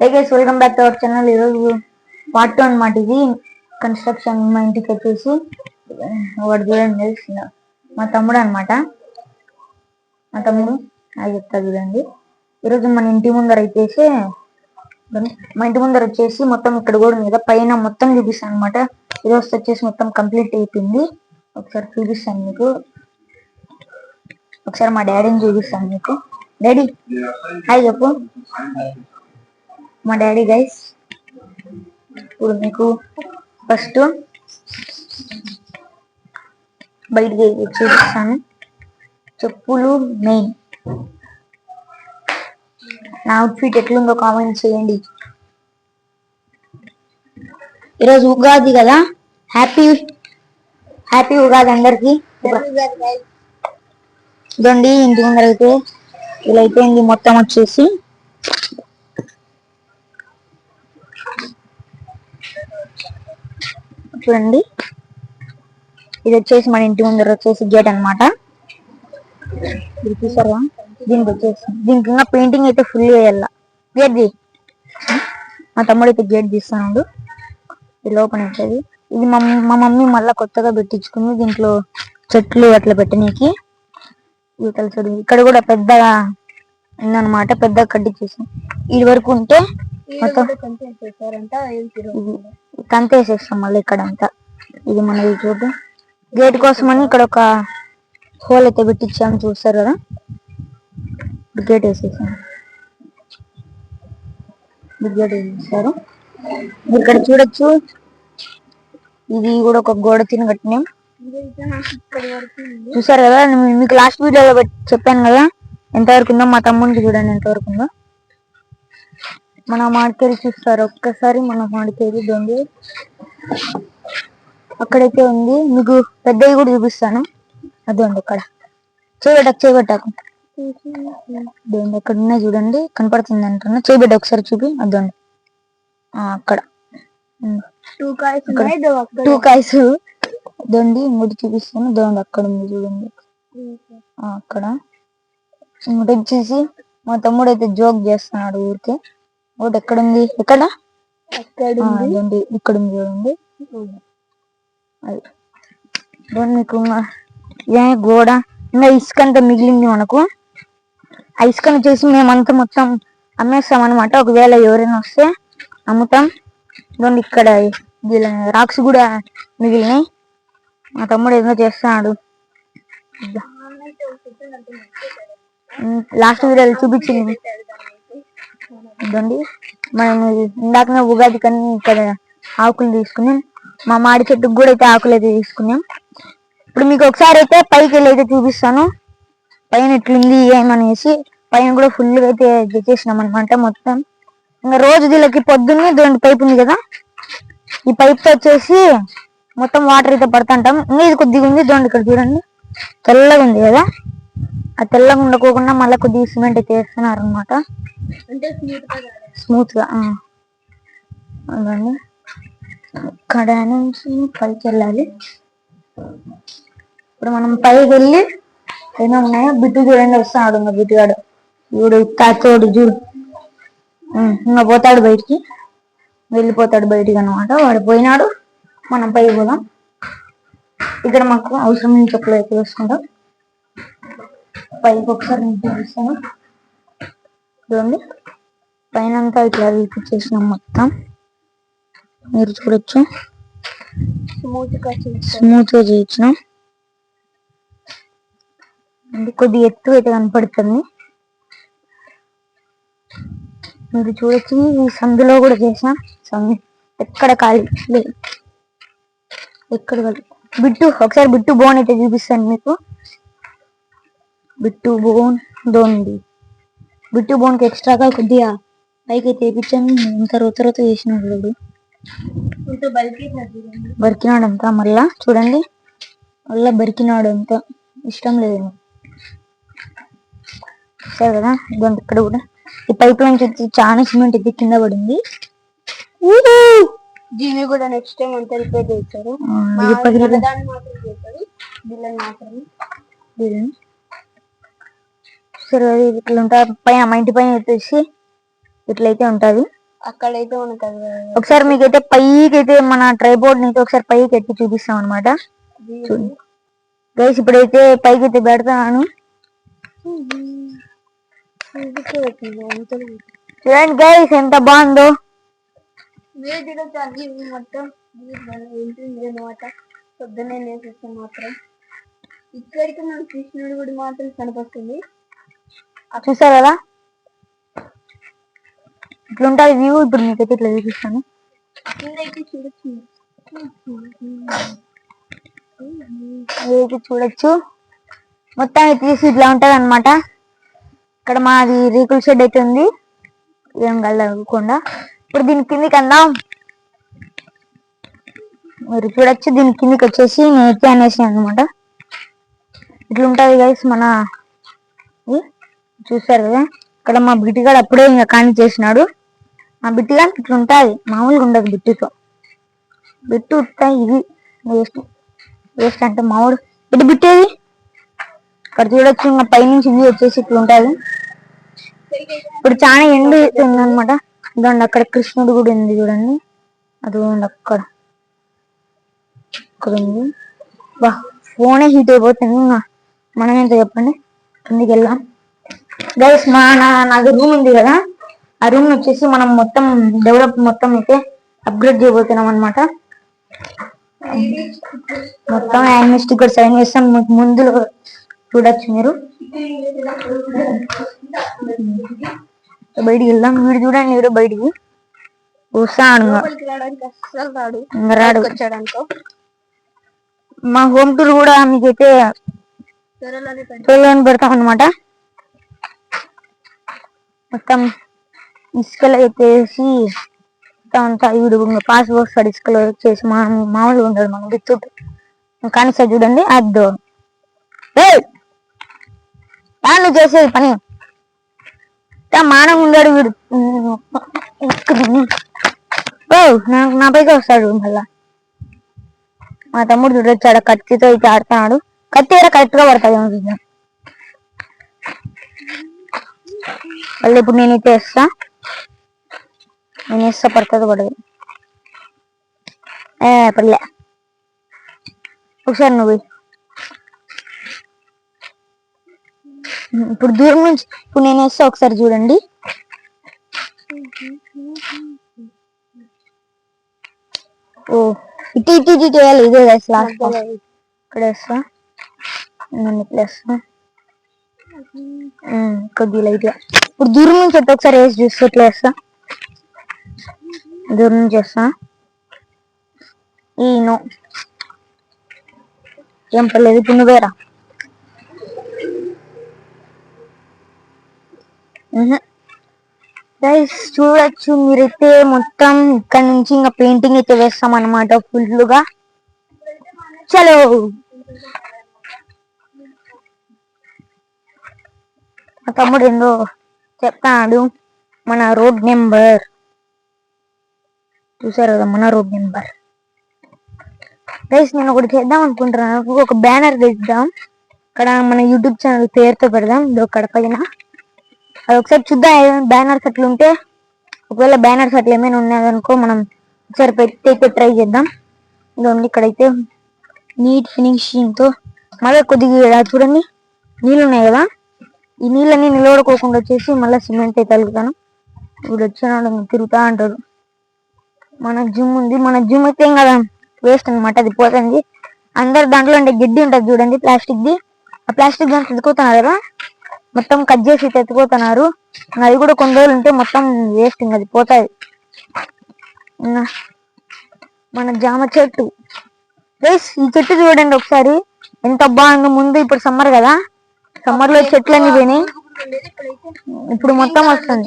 Hey guys, welcome back to our channel. ఈరోజు part 2 అన్నమాట. ఇది కన్స్ట్రక్షన్ మా ఇంటికి వచ్చేసి వాడు చూడండి మా తమ్ముడు అన్నమాట. మా తమ్ముడు అది చెప్తా చూడండి. ఈరోజు మన ఇంటి ముందర వచ్చేసి మొత్తం ఇక్కడ కూడా ఉంది కదా, పైన మొత్తం చూపిస్తాను అనమాట. ఈరోజు వచ్చేసి మొత్తం కంప్లీట్ అయిపోయింది. ఒకసారి చూపిస్తాను మీకు. ఒకసారి మా డాడీని చూపిస్తాను మీకు. డాడీ హాయ్ చెప్పు. మా డాడీ గైస్. ఇప్పుడు మీకు ఫస్ట్ బయటికి చూపిస్తాను. చెప్పులు మెయిన్. నా అవుట్ఫిట్ ఎట్లుందో కామెంట్ చేయండి. ఈరోజు ఉగాది కదా, హ్యాపీ ఉగాది అందరికి. ఇదండి ఇంటి ముందర అయితే ఇలా అయిపోయింది మొత్తం వచ్చేసి. చూడండి, ఇది వచ్చేసి మన ఇంటి ముందర వచ్చేసి గేట్ అనమాట. ఇది చూసారా, దీనికి ఇంకా పెయింటింగ్ అయితే ఫుల్ వేయాల. గేట్ ది మా తమ్ముడు అయితే గేట్ తీస్తున్నాడు. ఇది ఓపెన్ అవుతుంది. ఇది మా మమ్మీ మళ్ళీ కొత్తగా పెట్టించుకుంది. దీంట్లో చెట్లు అట్లా పెట్టనీకి. ఇవతల సైడ్ ఇక్కడ కూడా పెద్దగా ఉందన్నమాట. పెద్దగా కట్టించేసాం. ఇది వరకు ఉంటే మొత్తం కంతేసేస్తాం మళ్ళీ ఇక్కడ అంతా. ఇది మనది చూడు. గేట్ కోసమని ఇక్కడ ఒక హోల్ అయితే పెట్టించాము, చూస్తారు కదా. గేట్ వేసేసాము. గేట్ వేసేసారు. ఇక్కడ చూడొచ్చు, ఇది కూడా ఒక గోడ తిని కట్టినాం. చూసారు కదా, మీకు లాస్ట్ వీడియోలో చెప్పాను కదా ఎంతవరకు ఉందో. మా తమ్ముడికి చూడండి ఎంతవరకు ఉందో. మన మామిడికాయలు చూస్తారు ఒక్కసారి. మన మామిడికాయలు దొంగ అక్కడైతే ఉంది. మీకు పెద్దవి కూడా చూపిస్తాను. అదొండి అక్కడ. చేయబెట్టాకు దొండి అక్కడ ఉన్నాయి చూడండి, కనపడుతుంది అంటున్నా. చేయబెట్ట ఒకసారి చూపి. అదొండి అక్కడ 2 కాయస్ దొండి. ఇంకోటి చూపిస్తాను. దొండి అక్కడ ఉంది చూడండి, అక్కడ. ఇంకోటి వచ్చేసి మా తమ్ముడు అయితే జోక్ చేస్తున్నాడు ఊరికే. ఒకటి ఎక్కడ ఉంది, ఎక్కడ ఇక్కడ ఉంది చూడండి. అది మీకు గోడ ఇంకా ఇసుక అంతా మిగిలింది మనకు. ఆ ఇసుకను చేసి మేమంతా మొత్తం అమ్మేస్తాం అనమాట. ఒకవేళ ఎవరైనా వస్తే అమ్ముతాం. ఇదిగోండి ఇక్కడ రాక్స్ కూడా మిగిలినాయి. మా తమ్ముడు ఏదో చేస్తున్నాడు. లాస్ట్ వీడియోలో చూపించింది. ఇదండి మనం ఇందాకనే ఉగాది కన్నా ఇక్కడ ఆకులు తీసుకున్నాం. మా మాడి చెట్టుకు కూడా అయితే ఆకులు అయితే తీసుకున్నాం. ఇప్పుడు మీకు ఒకసారి అయితే పైకి వెళ్ళి అయితే చూపిస్తాను పైన ఎట్లుంది ఏమనేసి. పైన కూడా ఫుల్గా అయితే తెచ్చేసినాం అనమాట మొత్తం. ఇంకా రోజు దీనికి పొద్దున్నే దొండి పైప్ ఉంది కదా, ఈ పైప్ తో వచ్చేసి మొత్తం వాటర్ అయితే పడుతుంటాం. ఇంకా ఇది కొద్దిగా ఉంది దొండి. ఇక్కడ చూడండి తెల్లగా ఉంది కదా, ఆ తెల్లగా ఉండకోకుండా మళ్ళీ కొద్దిగా సిమెంట్ అయితే వేస్తున్నారు అనమాట, స్మూత్ గా. అదండి ఇక్కడ నుంచి పైకి వెళ్ళాలి. ఇప్పుడు మనం పైకి వెళ్ళి ఏమో ఉన్నాయో. బిట్టు చూడండి వస్తున్నాడు. ఇంకా బిట్టుగాడు చూడు, తోడు చూడు. ఇంకా పోతాడు బయటికి, వెళ్ళిపోతాడు బయటికి అనమాట. వాడు పోయినాడు. మనం పైకి పోదాం. ఇక్కడ మాకు అవసరమైన చెప్పులు అయితే వేసుకుంటాం. పైకి ఒకసారి నేను చూపిస్తాను చూడండి. పైన అంతా ఇట్లా చేసినాం మొత్తం. మీరు చూడొచ్చు, స్మూత్ గా చేయించినాం. కొద్ది ఎత్తు అయితే కనపడుతుంది. మీరు చూడొచ్చు. ఈ సందులో కూడా చేసాం. సందు ఎక్కడ ఖాళీ లేదు, ఎక్కడ ఖాళీ. బిట్టు ఒకసారి బిట్టు బోన్ అయితే చూపిస్తాను మీకు. బిట్టు బోన్ దోండి. బిట్టు బోన్కి ఎక్స్ట్రాగా కొద్దిగా పైకి అయితే వేయించాను. ఎంత రోత చేసినాడు బరికినాడంతా. మళ్ళా చూడండి, మళ్ళా బరికినాడు అంతా. ఇష్టం లేదు సరే కదా. ఇదంతా ఇక్కడ కూడా ఈ పైప్ నుంచి వచ్చి చాలా సిమెంట్ అయితే కింద పడింది. దీన్ని కూడా నెక్స్ట్ టైం అంతా రిపేర్ చేస్తారు. సరే ఇట్లా ఉంటా. పైన మా ఇంటి పైన వచ్చేసి ఇట్లయితే ఉంటది. అక్కడైతే ఒకసారి మీకైతే పైకి అయితే మన ట్రైపోర్డ్ అయితే ఒకసారి పైకి ఎత్తి చూపిస్తాం అనమాట. గైస్ ఇప్పుడైతే పైకి అయితే పెడతాను. చూడండి గైస్ ఎంత బాగుందో. మొత్తం అనమాట. పొద్దున్నే లేసేస్తాం మాత్రం ఇక్కడికి మన కృష్ణుడి గుడి మాత్రం కనిపిస్తుంది. చూసారు కదా ఇట్లుంటుంది వ్యూ. ఇప్పుడు మీకైతే ఇట్లా చూపిస్తాను. చూడొచ్చు మొత్తం తీసి ఇట్లా ఉంటది అనమాట. ఇక్కడ మాది రేకుల షెడ్ అయితే ఉంది, ఏం కలగకుండా. ఇప్పుడు దీని కిందికి అందాం. మీరు చూడొచ్చు దీని కిందికి వచ్చేసి నేతి అనేసి అనమాట. ఇట్లుంటది గైస్ మన. చూసారు కదా ఇక్కడ మా బిట్టిగాడు అప్పుడే ఇంకా కాని చేసినాడు. మా బిట్టిగా ఇట్లుంటది, మామూలుగా ఉండదు. బిట్టు ఉంటాయి ఇది వేస్ట్ వేస్ట్ అంటే మామూలు ఇటు బిట్టేది. ఇక్కడ చూడొచ్చు ఇంకా పైనుంచి వ్యూ వచ్చేసి ఇట్లుంటది. ఇప్పుడు చాలా ఎండ ఉంది అనమాట. ఇదండి అక్కడ కృష్ణుడు గుడి ఉంది చూడండి, అది అక్కడ ఉంది. బా ఫోనే హీట్ అయిపోతుంది. మనం ఏంటో చెప్పండి. కిందికి వెళ్దాం గైస్. నాకు రూమ్ ఉంది కదా, ఆ రూమ్ వచ్చేసి మనం మొత్తం డెవలప్ మొత్తం అయితే అప్గ్రేడ్ చేయబోతున్నాం అనమాట. మొత్తం యానిమే స్టిక్కర్ సైన్ చేస్తాం. మీకు ముందు చూడొచ్చు మీరు. బయటికి వెళ్దాం. వీడు చూడండి, వీడు బయటికి వస్తాడు. రాడు. మా హోమ్ టూర్ కూడా మీకైతే త్వరలోనే పెడతాం అనమాట. మొత్తం ఇసుకలు వేసి అంతా వీడు పాస్ పోస్తాడు ఇసుకలో వచ్చేసి. మామూలుగా ఉంటాడు మనం బిచ్చుట్టు కానీ సార్ చూడండి. అద్దు నువ్వు చేసేది పని మానం ఉన్నాడు వీడు. నా పైకి వస్తాడు మళ్ళా. మా తమ్ముడు చూడొచ్చాడు కత్తితో అయితే ఆడుతున్నాడు. కత్తి ఏదో కరెక్ట్ గా పడతాయి ఏమో. మళ్ళీ ఇప్పుడు నేనైతే వేస్తా. నేను వేస్తా పడుతుంది పడదు. పడలే. ఒకసారి నువ్వు ఇప్పుడు దూరం నుంచి ఇప్పుడు నేను వేస్తా ఒకసారి చూడండి. ఓ ఇటు ఇటు ఇటు వేయాలి. ఇదే లాస్ట్ ఇక్కడ వేస్తా. ఇట్లా వేస్తా కొద్దిగా లైట్గా. ఇప్పుడు దూరం నుంచి అయితే ఒకసారి వేసి చూస్తే ఇట్లా వేస్తా. దూరం నుంచి వేస్తా. ఈనో ఏం పర్లేదు. ఇప్పుడు నువ్వేరా. గైస్ చూడొచ్చు మీరైతే మొత్తం ఇక్కడ నుంచి ఇంకా పెయింటింగ్ అయితే వేస్తాం అనమాట ఫుల్గా. చలో మా తమ్ముడు ఏందో చెప్తాడు. మన రోడ్ నెంబర్ చూసారు కదా, మన రోడ్ నెంబర్. గైస్ నేను ఒకటి చేద్దాం అనుకుంటున్నాను. ఒక బ్యానర్ తెద్దాం. ఇక్కడ మన యూట్యూబ్ ఛానల్ పేరుతో పెడదాం. ఇక్కడ పైన అది ఒకసారి చూద్దాం. బ్యానర్స్ అట్లా ఉంటే, ఒకవేళ బ్యానర్స్ అట్లా ఏమైనా ఉన్నాయనుకో మనం ఒకసారి పెట్టి ట్రై చేద్దాం. ఇదిగోండి ఇక్కడైతే నీట్ ఫినిషింగ్ తో మళ్ళీ కొద్దిగా చూడండి నీళ్ళు ఉన్నాయి కదా, ఈ నీళ్ళని నిలబడుకోకుండా వచ్చేసి మళ్ళీ సిమెంట్ అయితే కలుగుతాను. ఇప్పుడు వచ్చినాడు తిరుగుతా అంటాడు. మన జిమ్ ఉంది. మన జిమ్ అయితే ఏం కదా వేస్ట్ అనమాట, అది పోతుంది. అందరు దాంట్లో అంటే గడ్డి ఉంటుంది చూడండి ప్లాస్టిక్ ది, ఆ ప్లాస్టిక్ దాంట్లో ఎత్తుకుతున్నారు కదా, మొత్తం కట్ చేసి ఎత్తుకుతున్నారు. అది కూడా కొన్ని రోజులు ఉంటే మొత్తం వేస్ట్, అది పోతాయి. మన జామ చెట్టు ఈ చెట్టు చూడండి ఒకసారి ఎంత బాగుందో. ముందు ఇప్పుడు సమ్మర్ కదా, సమ్మర్ లో చెట్లన్నీ పోయినాయి. ఇప్పుడు మొత్తం వస్తుంది.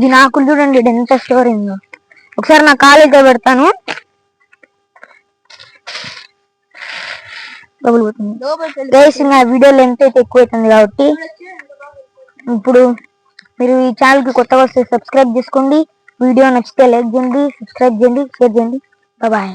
దీని ఆకులు చూడండి ఎంత స్టోరింగ్. ఒకసారి నా కాలేజీలో పెడతాను. నా వీడియో లెంత్ అయితే ఎక్కువ అవుతుంది కాబట్టి ఇప్పుడు మీరు ఈ ఛానల్ కి కొత్తగా వస్తే సబ్స్క్రైబ్ చేసుకోండి. వీడియో నచ్చితే లైక్ చేయండి, సబ్స్క్రైబ్ చేయండి, షేర్ చేయండి. బాయ్.